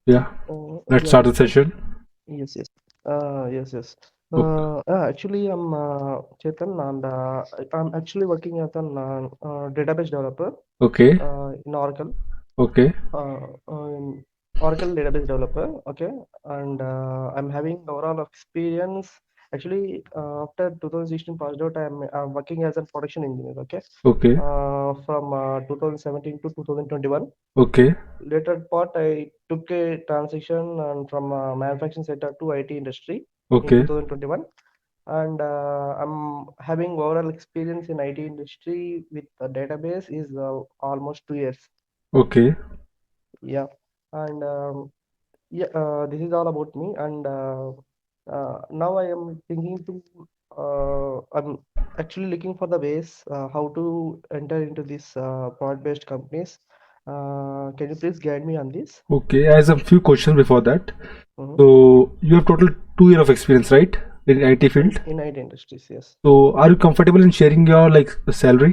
Yeah, let's Yeah, start the session. yes, yes. Yes, yes. O- Actually, I'm Chetan, and I'm actually working as an database developer Okay, in Oracle. okay, In Oracle database developer. Okay, and I'm having overall experience. Actually, after 2016 passed out, I'm working as a production engineer. Okay, okay, from 2017 to 2021. okay, Later part, I took a transition and from manufacturing sector to IT industry in okay, 2021, and I'm having overall experience in IT industry with the database is almost 2 years. okay, Yeah, and yeah, this is all about me, and now I am thinking to I'm actually looking for the ways how to enter into this product-based companies. Can you please guide me on this? okay. I have a few questions before that. Mhm. So you have total 2 year of experience, right, in IT field? In IT industries, yes. So are you comfortable in sharing your like salary?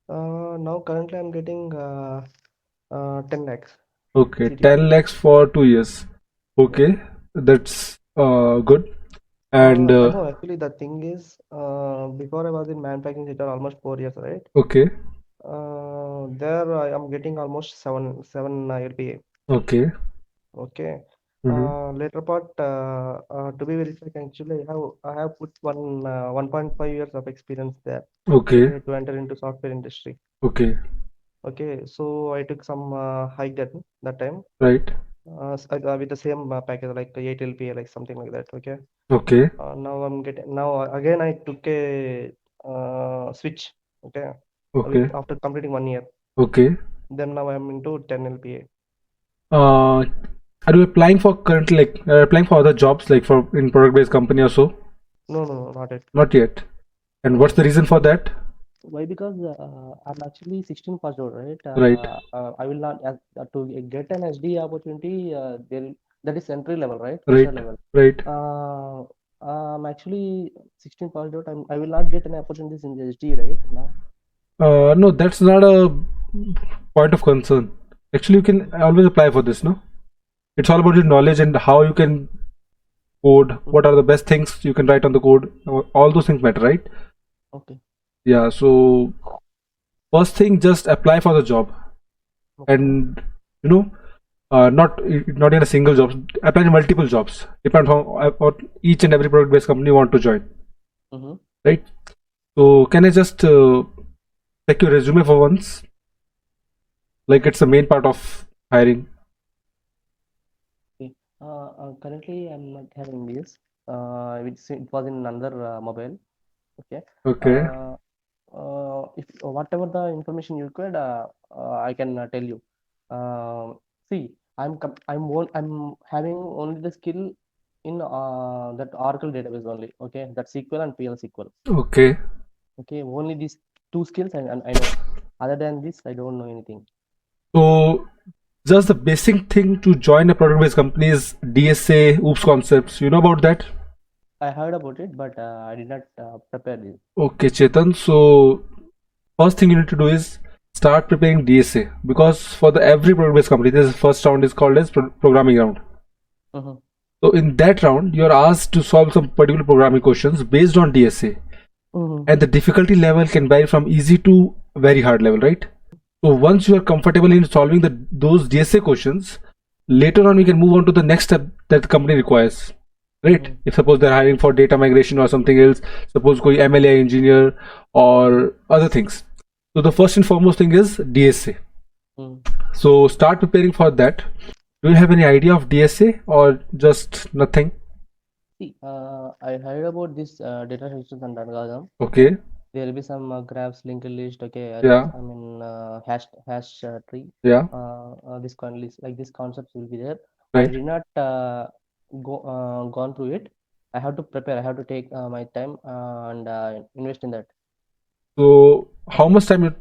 Now currently I'm getting 10 lakhs Okay, CTC. 10 lakhs for 2 years. Yeah. Okay, that's good. And No, actually the thing is, before I was in manufacturing sector almost 4 years, right? okay, There I am getting almost seven LPA. okay, Okay. mm-hmm. Later part, to be very frank, actually I have put 1.5 years of experience there. Okay, Okay, to enter into software industry. okay, Okay, so I took some hike that time. right, With the same package like 8 LPA, like something like that. Okay. okay, Now I'm getting now again I took a switch. Okay, with okay, after completing 1 year. okay. Then now I'm into 10 LPA. Uh, are you applying for currently like applying for other jobs like for in product based company or so? No, no, no, not it. Not yet. And what's No. the reason for that? Why? Because I'm actually 16 passed out, right? Right, I will not to get an SD opportunity. That is entry level, right? Fresher right, level. right. Uh, I'm actually 16 passed out. I will not get any opportunities in the SD, right? Now. No, that's not a point of concern. Actually, you can always apply for this. No, it's all about your knowledge and how you can code. What are the best things you can write on the code? All those things matter, right? Okay. Yeah. So first thing, just apply for the job, Okay. and you know, not in a single job. Apply to multiple jobs. Depends on what each and every product based company you want to join, Mm-hmm. right? So can I just check your resume for once? Like it's the main part of hiring. Okay. Currently, I'm not having this. It was in another mobile. Okay. Okay. Uh, if whatever the information you required, I can tell you. See, I'm having only the skill in that Oracle database only. Okay, that SQL and PL SQL. Okay. Okay, only these two skills I know. Other than this, I don't know anything. So just the basic thing to join a product based company is DSA, OOPS concepts. You know about that? I heard about it, but I did not prepare this. Okay, Chetan. So first thing you need to do is start preparing DSA because for the every product based company, this first round is called as programming round. Mm-hmm. So in that round, you are asked to solve some particular programming questions based on DSA, Mm-hmm. and the difficulty level can vary from easy to very hard level, right? So once you are comfortable in solving those DSA questions, later on we can move on to the next step that the company requires. Right? Mm-hmm. If suppose they're hiring for data migration or something else, suppose koi MLA engineer or other things. So the first and foremost thing is DSA. Mm-hmm. So start preparing for that. Do you have any idea of DSA or just nothing? See, I heard about this data structures and algorithm. Okay, Okay. there will be some graphs, linked list. Okay, Yeah. I mean hash tree. Yeah. This kind list, like these concepts will be there. I Right. did not gone through it. I have to prepare. I have to take my time and invest in that. So how much time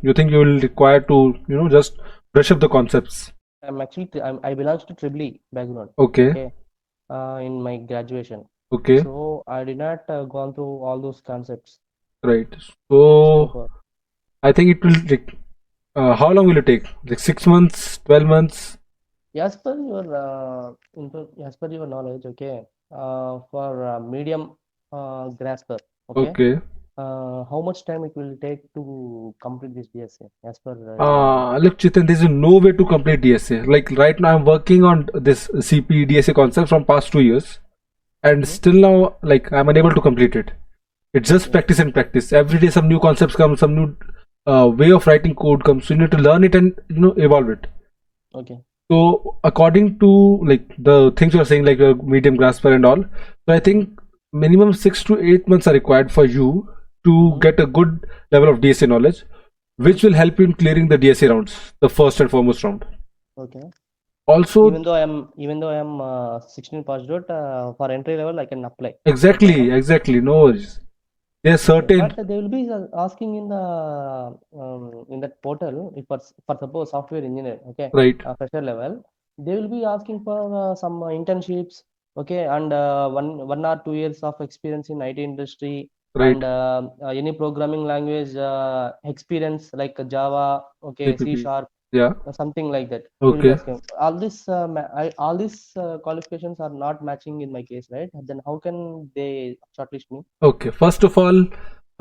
you think you will require to just brush up the concepts? I'm actually I belongs to Triple E background. Okay. Okay, in my graduation. Okay. So I did not gone through all those concepts Right. so So far. I think it will like how long will it take? Like 6 months, 12 months? As per your as per your knowledge, okay, for medium grasper, okay, Okay. how much time it will take to complete this DSA as per your knowledge? Look, Chetan, there's no way to complete DSA. Like right now, I'm working on this CP DSA concept from past 2 years, and Mm-hmm. still now, like I'm unable to complete it. It's just Okay, practice and practice. Every day, some new concepts come, some new way of writing code comes. So you need to learn it and evolve it. okay. So according to like the things you're saying, like your medium grasper and all, so I Mm-hmm. think minimum 6 to 8 months are required for you to Mm-hmm. get a good level of DSA knowledge, Mm-hmm. which will help you in clearing the DSA rounds, the first and foremost round. Okay. Also, Even though I am 16 passed out, for entry level I can apply. No exactly, problem. exactly, no worries. There are Okay, certain, but they will be asking in that portal if for suppose software engineer, okay, right, fresher level, they will be asking for some internships, okay, and 1 or 2 years of experience in IT industry, right, and any programming language experience like Java, okay, C CPP, Sharp, yeah, something like that. They will be okay, asking. All these qualifications are not matching in my case, right? Then how can they shortlist me? okay. First of all,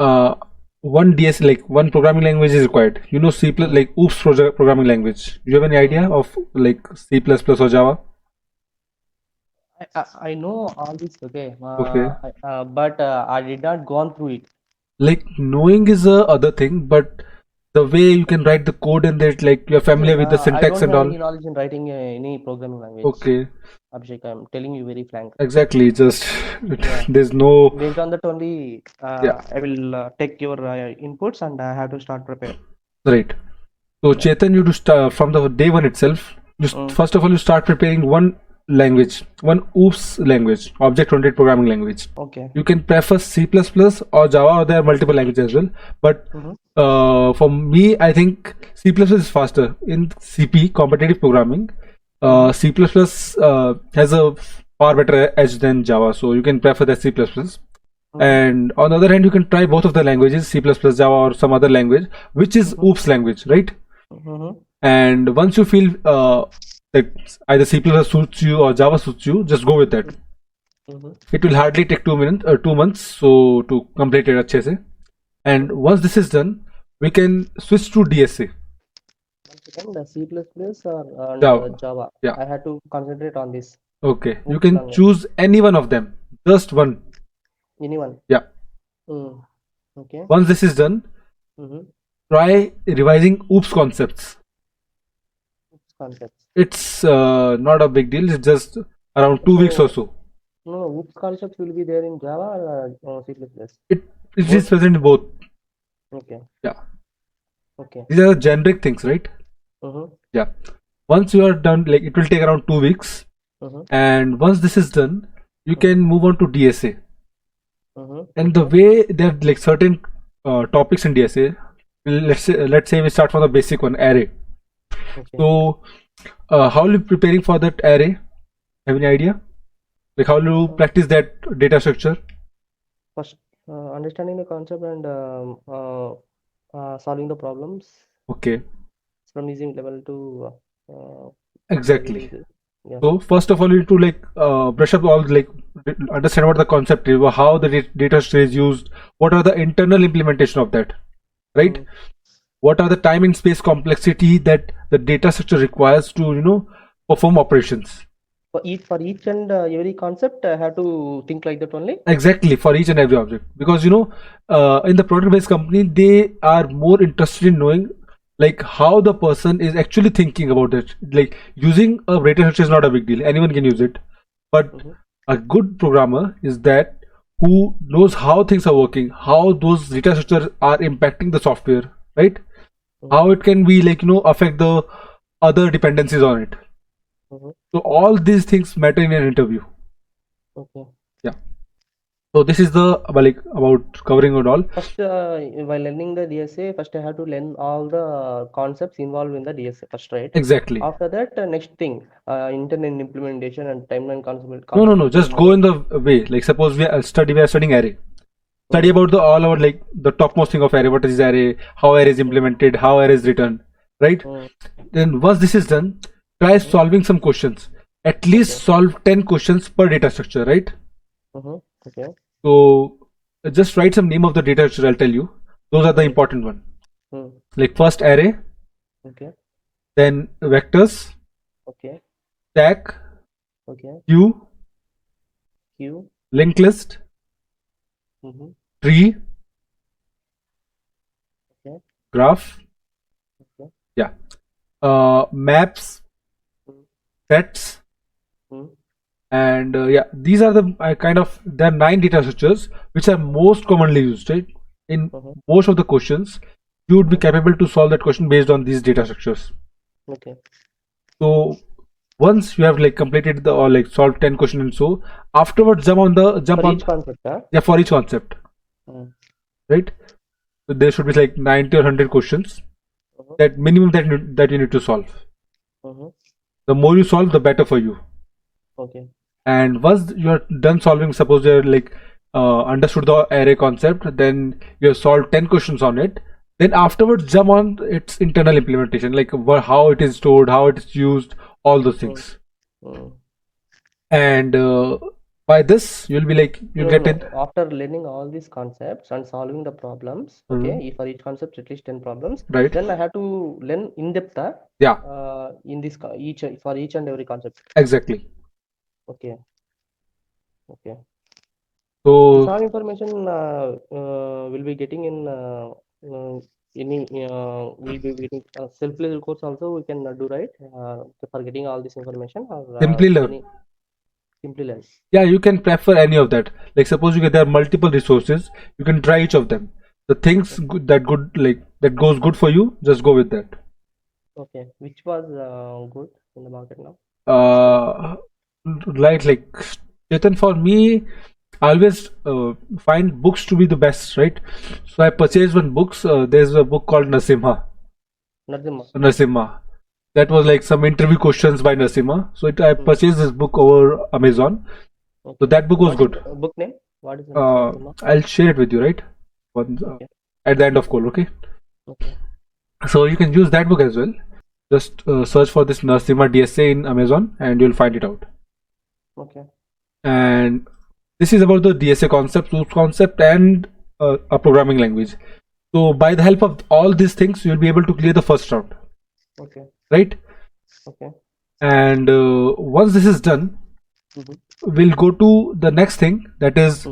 uh, one DS like one programming language is required. C plus Mm. like OOPS programming language. Do you have any idea Mm-hmm. of like C plus plus or Java? I know all this, okay, Okay, but I did not gone through it. like knowing is a other thing, but the way you can write the code in that, like you're See, familiar with the I syntax don't and have all. any knowledge in writing any programming language. Okay, Abhishek, I'm telling you very frank. exactly. Just Yeah, there's no, based on that only, yeah, I will take your inputs and I have to start prepare. right. So Yeah. Chetan, you to start from the day one itself. Mm. First of all, you start preparing one language, one OOPS language, object-oriented programming language. Okay. You can prefer C++ or Java, or there are multiple languages as well. But Mm-hmm. for me, I think C++ is faster in CP competitive programming. Mm-hmm. C++ has a far better edge than Java, so you can prefer that C++. Mm-hmm. And on the other hand, you can try both of the languages, C++, Java, or some other language, which is Mm-hmm. OOPS language, right? Mm-hmm. And once you feel that either C++ suits you or Java suits you, just go with that. Mm-hmm. It will hardly take 2 minutes or 2 months so to complete it अच्छे से. And once this is done, we can switch to DSA. And the C++ or and Java. Java. Yeah. I had to concentrate on this. Okay. You Oops, can choose any one of them. Just one. anyone. Yeah. Mm. Okay. Once this is done, Mm-hmm. try revising OOPS concepts. Concepts. It's not a big deal. It's just around 2 weeks or so. No, OOPS concepts will be there in Java or C++. It is Both. present in both. Okay. Yeah. Okay. These are the generic things, right? Mm-hmm. Yeah. Once you are done, like it will take around 2 weeks. Mm-hmm. And once this is done, you can move on to DSA. Mm-hmm. And the way there are like certain topics in DSA, let's say we start from the basic one, array. Okay. So how are you preparing for that array? Have any idea? Like how will you practice that data structure? First, understanding the concept and solving the problems Okay, from easy level to exactly. yeah. So first of all, you need to like brush up all like understand what the concept is, how the data structure is used, what are the internal implementation of that, right? Mm. What are the time and space complexity that the data structure requires to perform operations. For each and every concept, I have to think like that only. Exactly, for each and every object, because in the product based company they are more interested in knowing like how the person is actually thinking about it. Like using a data structure is not a big deal, anyone can use it, but Mm-hmm. a good programmer is that who knows how things are working, how those data structures are impacting the software, right? How it can be like affect the other dependencies on it. Mm-hmm. So all these things matter in an interview. Okay. Yeah. So this is the like about covering it all. First, while learning the DSA, first I have to learn all the concepts involved in the DSA first, right? Exactly. After that, next thing, internet implementation and timeline concept. No. Just go in the way. Like suppose we are studying array. Study about the all about like the topmost thing of array. What is array? How array is implemented? How array is written? Right? Mm. Then once this is done, try solving some questions. At least solve 10 questions per data structure, right? Okay. So just write some name of the data structure. I'll tell you. Those are the important one. Like first array, Okay. then vectors, Okay. stack, Okay. queue, Q. linked list, tree, Okay. graph, Okay. yeah, maps, sets, and yeah, these are the kind of there are 9 data structures which are most commonly used, right? In most of the questions, you would be capable to solve that question based on these data structures. Okay. So once you have like completed the or like solved 10 questions and so afterwards jump For on each concept, huh? yeah, for each concept, right? So there should be like 90 or 100 questions that minimum that you need to solve. The more you solve, the better for you. Okay. And once you're done solving, suppose you're like understood the array concept, then you have solved 10 questions on it, then afterwards jump on its internal implementation, like how it is stored, how it is used, all those things. And by this you'll be like you'll get it After learning all these concepts and solving the problems, okay, for each concept at least 10 problems, right. then I have to learn in depth in this for each and every concept. Exactly. Okay. Okay. So This all information will be getting in any will be getting self-led course also we can do, right? For getting all this information or simply learn. Simply learn. Yeah, you can prefer any of that. Like suppose you get there are multiple resources, you can try each of them. The things that goes good for you, just go with that. Okay, which was good in the market now? Like Chetan, for me, I always find books to be the best, right? So I purchased one books. There's a book called Nasimha. That was like some interview questions by Nasimha. So I purchased this book over Amazon. Okay. So that book was good. Book name? What is the Nasimha? I'll share it with you, right? Okay. At the end of call, okay? Okay. So you can use that book as well. Just search for this Nasimha DSA in Amazon and you'll find it out. Okay. And this is about the DSA concept, OOPS concept, and a programming language. So by the help of all these things, you'll be able to clear the first round. Okay. Right? Okay. And once this is done, we'll go to the next thing, that is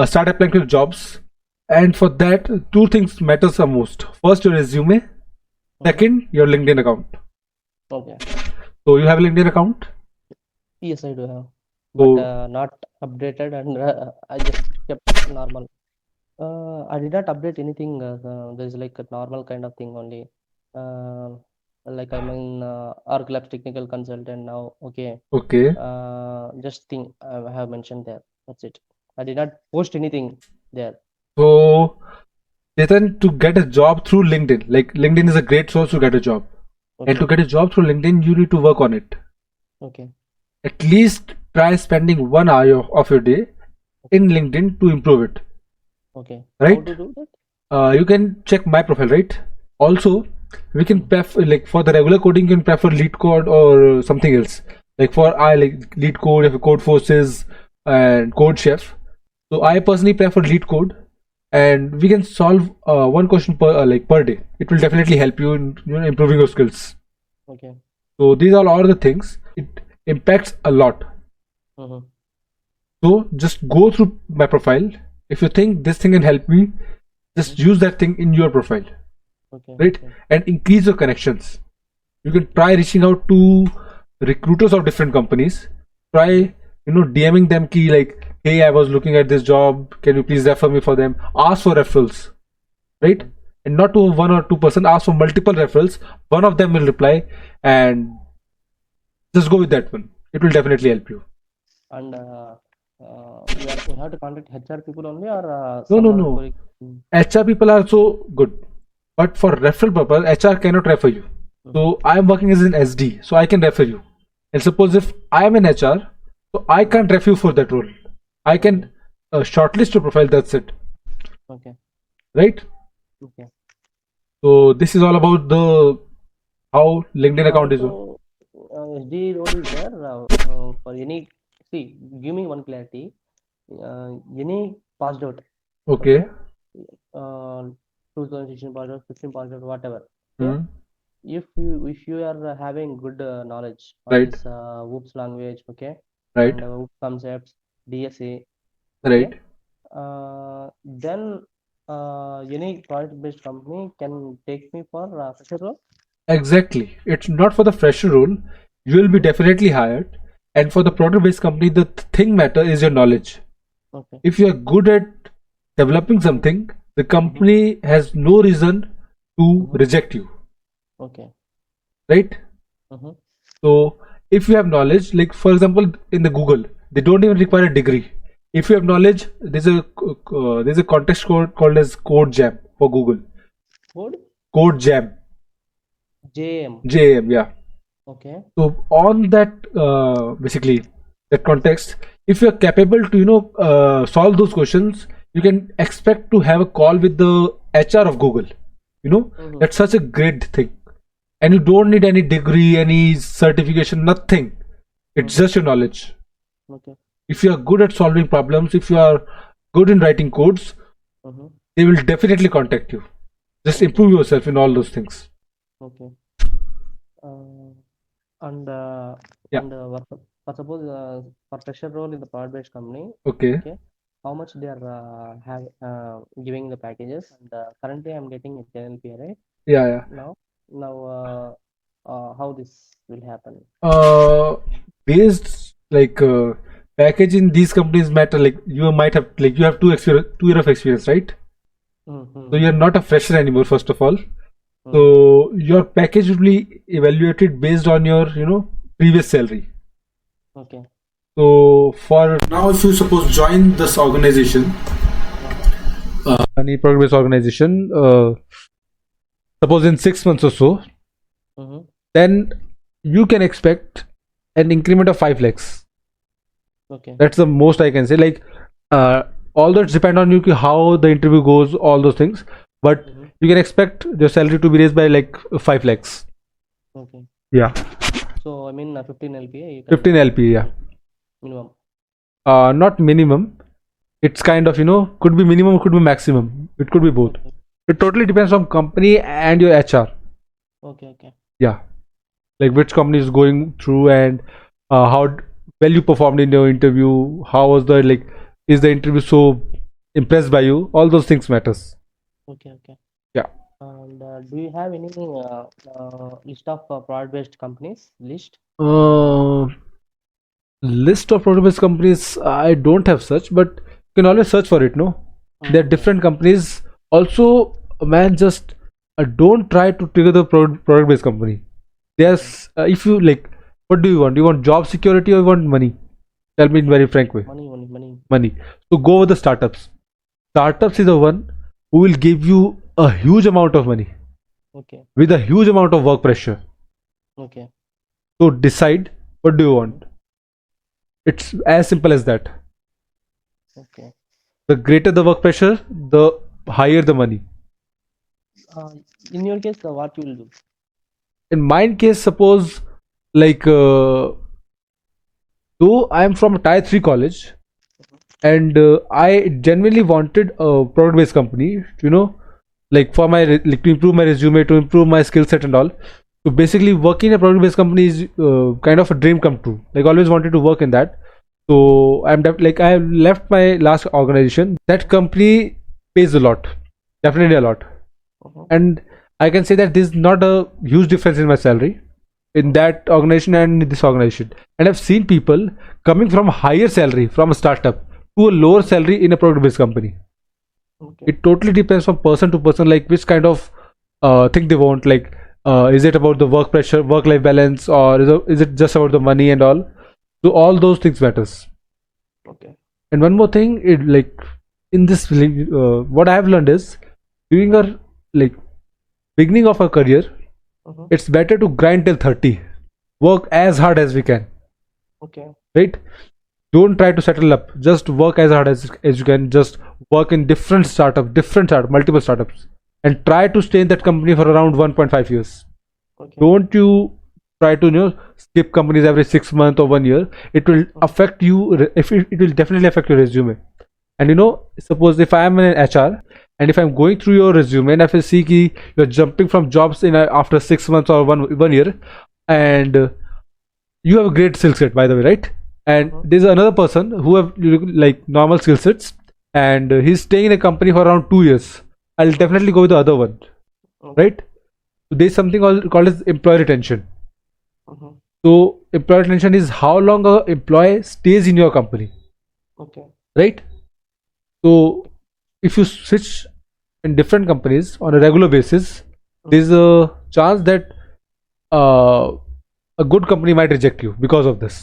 start applying to jobs. And for that, 2 things matters the most. First, your resume. Second, your LinkedIn account. Okay. So you have a LinkedIn account? Yes, I do have. But not updated, and I just kept normal. I did not update anything. There's like a normal kind of thing only. Like I'm in Arc Labs technical consultant now. Okay. Okay. Just thing I have mentioned there. That's it. I did not post anything there. So, Chetan, to get a job through LinkedIn, like LinkedIn is a great source to get a job. Okay. And to get a job through LinkedIn, you need to work on it. Okay. At least try spending 1 hour of your day in LinkedIn to improve it. Okay. Right? How to do that? You can check my profile, right? Also, we can prefer, like for the regular coding, you can prefer Lead Code or something else. Like for I like Lead Code, Code Forces, and Code Chef. So I personally prefer Lead Code, and we can solve 1 question per day. It will definitely help you in improving your skills. Okay. So these are all the things. It impacts a lot. So just go through my profile. If you think this thing can help me, just use that thing in your profile. Okay. Right? Okay. And increase your connections. You can try reaching out to recruiters of different companies. Try DMing them key like, hey, I was looking at this job, can you please refer me for them? Ask for referrals, right? And not to 1 or 2 person, ask for multiple referrals. One of them will reply, and just go with that one. It will definitely help you. And we have to contact HR people only, or no. HR people are so good, but for referral purpose, HR cannot refer you. So I am working as an SD, so I can refer you. And suppose if I am an HR, so I can't refer you for that role. I can shortlist your profile. That's it. Okay. Right? Okay. So this is all about the how LinkedIn account is. SD role is there for any. See, give me one clarity. Any passed out. Okay. Uh, 2016 passed out, 15 passed out, whatever. Okay. Hmm. If you are having good knowledge on Right. this OOPS language, okay, Right. and OOPS concepts, DSA, okay, Right. then any product-based company can take me for fresher role. Exactly. It's not for the fresher role. You will be Mhm. definitely hired. And for the product-based company, the thing matter is your knowledge. Okay. If you are good at developing something, the company has no reason to Mhm. reject you, Okay. right? Mm-hmm. So if you have knowledge, like for example, in the Google, they don't even require a degree. If you have knowledge, there's a context called as Code Jam for Google. Code Code Jam, JM. JAM, yeah. Okay. So on that, basically that context, if you're capable to solve those questions, you can expect to have a call with the HR of Google. Mm-hmm. That's such a great thing, and you don't need any degree, any certification, nothing. It's Mm-hmm. just your knowledge. Okay. If you are good at solving problems, if you are good in writing codes, Mm-hmm. they will definitely contact you. Just Okay. improve yourself in all those things. Okay. Uh, and Yeah. for suppose for fresher role in the product-based company, Okay. okay, how much they are giving the packages, and currently I'm getting a 10 LPA, right? Yeah. Yeah. Now how this will happen? uh Based like package in these companies matter, like you might have, like you have 2 year of experience, right? So you're Mm-hmm. not a fresher anymore, first of all. Mm-hmm. So your package will be evaluated based on your previous salary. Okay. So for now, if you suppose join this organization, any progress organization, suppose in 6 months or so, Mm-hmm. then you can expect an increment of 5 lakhs. Okay. That's the most I can say. Like, all that depend on you how the interview goes, all those things. But Mm-hmm. you can expect your salary to be raised by like 5 lakhs. Okay. Yeah, So I mean 15 LPA you can 15 LP. Yeah, minimum. not minimum. It's kind of could be minimum, could be maximum. It could be both. Okay. It totally depends on company and your HR. Okay. Okay. Yeah, like which company is going through, and how well you performed in your interview. How was the, like, is the interview so impressed by you? All those things matters. Okay. Okay. Yeah. And do you have any list of product-based companies list? List of product-based companies, I don't have such, but you can always search for it. No, there are different companies. Also, man, just don't try to trigger the product-based company. There's if you like, what do you want? Do you want job security or you want money? Tell me in very frank way. Money. Money. So go with the startups. Startups is the one who will give you a huge amount of money Okay. with a huge amount of work pressure. Okay. So decide what do you want. It's as simple as that. Okay. The greater the work pressure, the higher the money. Uh, in your case, what you will do? In my case, suppose like though I am from a tier 3 college, and I genuinely wanted a product based company, like for my like to improve my resume, to improve my skill set and all. So basically, working in a product based company is kind of a dream come true. Like always wanted to work in that. So like I have left my last organization. That company pays a lot, definitely a lot, Uh-huh. and I can say that there's not a huge difference in my salary in that organization and in this organization. And I've seen people coming from higher salary from a startup to a lower salary in a product based company. Okay. It totally depends from person to person, like which kind of thing they want. Like, is it about the work pressure, work life balance, or is it just about the money and all? So all those things matters. Okay. And one more thing, it like in this what I have learned is during our like beginning of our career, Uh-huh. it's better to grind till 30, work as hard as we can, Okay. right? Don't try to settle up, just work as hard as you can. Just work in multiple startups, and try to stay in that company for around 1.5 years. Okay. Don't you try to skip companies every 6 months or 1 year, it will affect you. If it will definitely affect your resume. And suppose if I am an HR, and if I'm going through your resume and if I see ki you're jumping from jobs after 6 months or one year, and you have a great skill set, by the way, right? And there's another person who have like normal skill sets, and he's staying in a company for around 2 years. I'll definitely go with the other one, right? So there's something called as employee retention. So employee retention is how long a employee stays in your company, Okay. right? So if you switch in different companies on a regular basis, there's a chance that a good company might reject you because of this.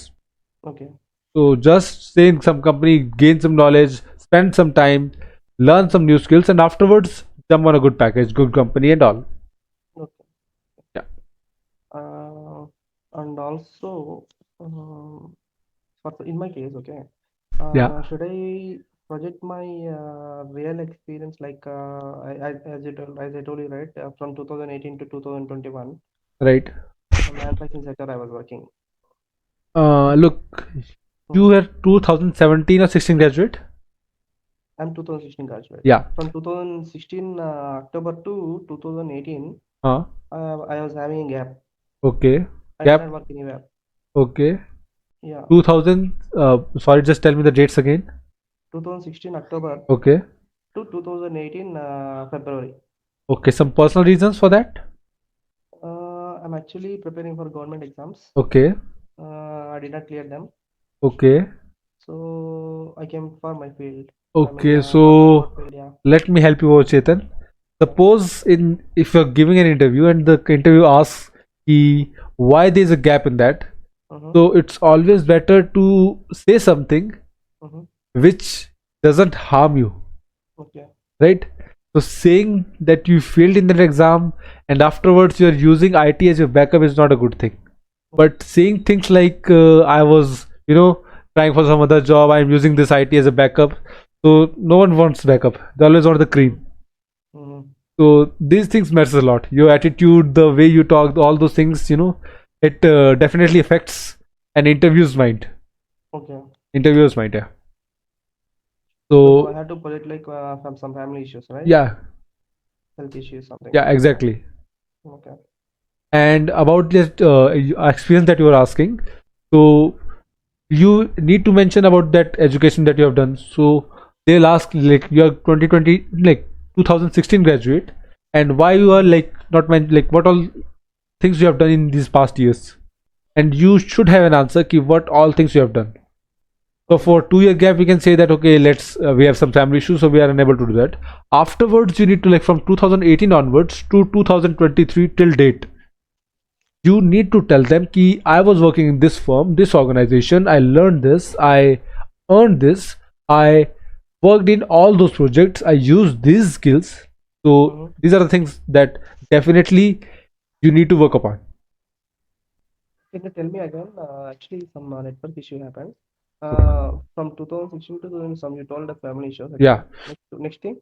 Okay. So just stay in some company, gain some knowledge, spend some time, learn some new skills, and afterwards jump on a good package, good company, and all. Okay. Yeah. And also, in my case, okay, Yeah. should I project my real experience like as I told you, right, from 2018 to 2021, Right. manufacturing sector I was working. Look, you were 2017 or 16 graduate. I'm 2016 graduate. Yeah. From 2016 October to 2018, Uh, I was having a gap. okay. I Gap. didn't work anywhere. Okay. Yeah. 2000. Sorry, just tell me the dates again. 2016 October Okay. to 2018 February. Okay. Some personal reasons for that. I'm actually preparing for government exams. Okay. I did not clear them, Okay. so I came for my field. Okay. For my field, yeah. Let me help you out, Chetan. Suppose if you're giving an interview and the interview asks why there's a gap in that, so it's always better to say something which doesn't harm you, Okay. right? So saying that you failed in that exam and afterwards you're using IT as your backup is not a good thing. But saying things like I was trying for some other job, I'm using this IT as a backup, so no one wants backup, they always want the cream. So these things matters a lot. Your attitude, the way you talk, all those things, it definitely affects an interviewer's mind. Okay. Interviewer's mind, yeah. So I So had to put it like from some family issues, right? yeah, Health issues, something. yeah, exactly. Okay. And about just experience that you were asking, so you need to mention about that education that you have done. So they'll ask like you are 2020 like 2016 graduate, and why you are like not like what all things you have done in these past years, and you should have an answer ki what all things you have done. So for 2 year gap we can say that okay, let's we have some family issues so we are unable to do that. Afterwards you need to like from 2018 onwards to 2023 till date, you need to tell them ki I was working in this firm, this organization, I learned this, I earned this, I worked in all those projects, I used these skills. So these are the things that definitely you need to work upon. Can you tell me again? Actually, some network issue happened. From 2016 to 2000, you told the family issues. Okay. Yeah. Next thing.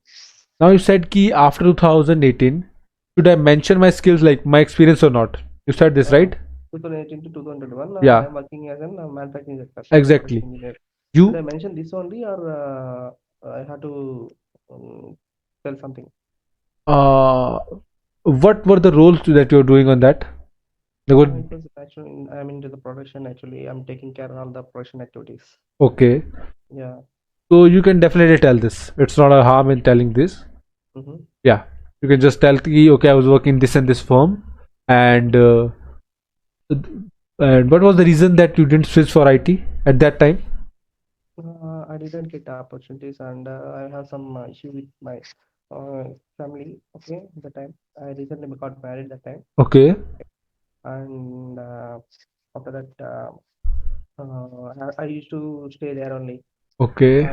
Now you said ki after 2018, should I mention my skills like my experience or not? You said this, right? 2018 to 2021. Yeah. I am working as a manufacturing sector. Exactly. Engineer. You Should I mention this only, or I have to tell something? what were the roles that you're doing on that? It was actually, I'm into the production. Actually, I'm taking care of all the production activities. Okay. Yeah. So you can definitely tell this. It's not a harm in telling this. Yeah. You can just tell ki okay, I was working this and this firm, and what was the reason that you didn't switch for IT at that time? I didn't get the opportunities, and I have some issue with my family. Okay, at the time I recently got married that time, Okay. and after that, I used to stay there only. Okay.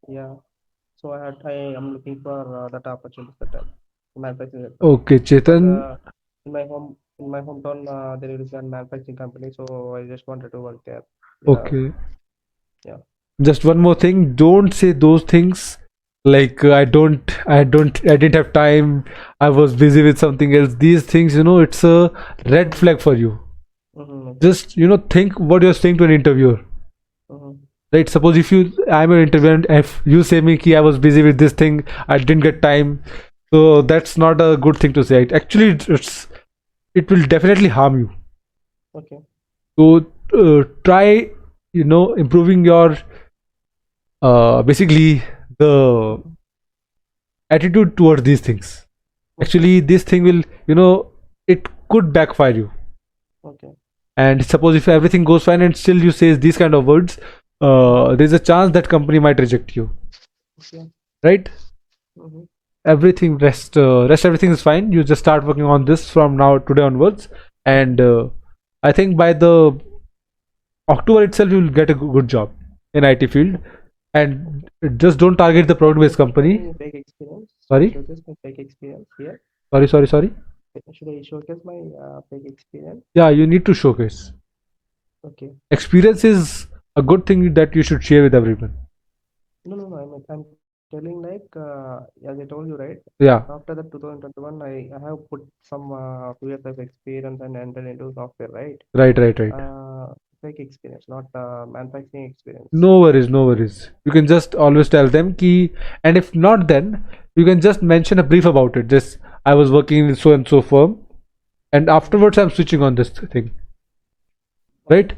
Yeah. So I am looking for that opportunity that time. Manufacturing sector. Okay, Chetan. In my hometown, there is a manufacturing company, so I just wanted to work there. Okay. Yeah. Just one more thing. Don't say those things like I didn't have time. I was busy with something else. These things, it's a red flag for you. Okay. Just think what you're saying to an interviewer. Mm-hmm. Right? Suppose if I'm an interviewer, and if you say me ki I was busy with this thing, I didn't get time. So that's not a good thing to say. Actually, it will definitely harm you. Okay. So try improving your basically the attitude towards these things. Okay. Actually, this thing will it could backfire you. Okay. And suppose if everything goes fine and still you say these kind of words, there's a chance that company might reject you, Okay. right? Mm-hmm. Everything rest everything is fine. You just start working on this from now today onwards, and I think by the October itself you will get a good job in IT field. And just don't target the product based company. Any fake experience? Should I Sorry, showcase my fake experience here? sorry. Should I showcase my fake experience? Yeah, you need to showcase. Okay. Experience is a good thing that you should share with everyone. No. I'm telling like as I told you, right? Yeah, After that 2021, I have put some 2 years of experience and entered into software, right? right. Uh, Fake experience, not manufacturing experience. No worries, no worries. You can just always tell them key, and if not, then you can just mention a brief about it. Just I was working in so and so firm, and afterwards I'm switching on this thing, Okay. right?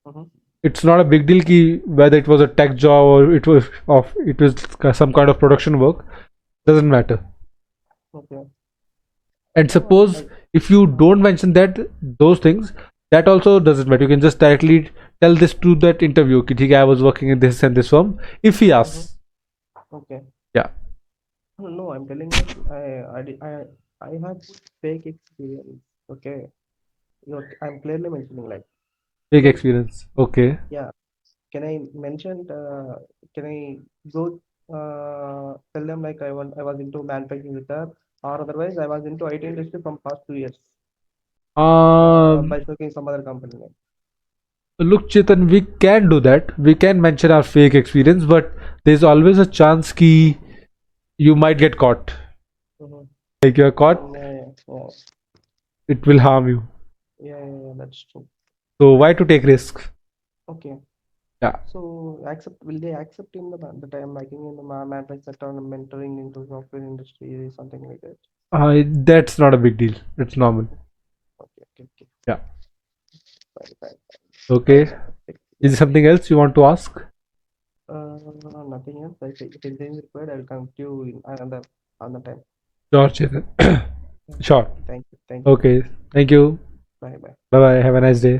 Mm-hmm. It's not a big deal key whether it was a tech job or it was some kind of production work. Doesn't matter. Okay. And suppose I if you don't mention those things, that also doesn't matter. You can just directly tell this to that interview. Ki, "ठीक है, I was working in this and this firm." If he Mm-hmm. asks, Okay. yeah, No, I'm telling like I have put fake experience. Okay. I'm clearly mentioning like big so experience. Okay. yeah. Can I mention can I go tell them like I was into manufacturing with her or otherwise I was into IT industry from past 2 years Um, by working some other company like. Look, Chetan, we can do that. We can mention our fake experience, but there's always a chance ki you might get caught. Mm-hmm. Like you're caught, Yeah. it will harm you. Yeah, that's true. So why to take risk? Okay. Yeah. So will they accept in the time making in the manufacturing sector and mentoring into software industry, something like that? That's not a big deal. It's normal. Okay. Yeah. Fine. Okay. Yeah. Is there something else you want to ask? Nothing else. If anything is required, I will come to you in another time. Sure, Chetan. Yeah. Sure. Thank you. Okay. Thank you. Bye. Bye bye. Have a nice day.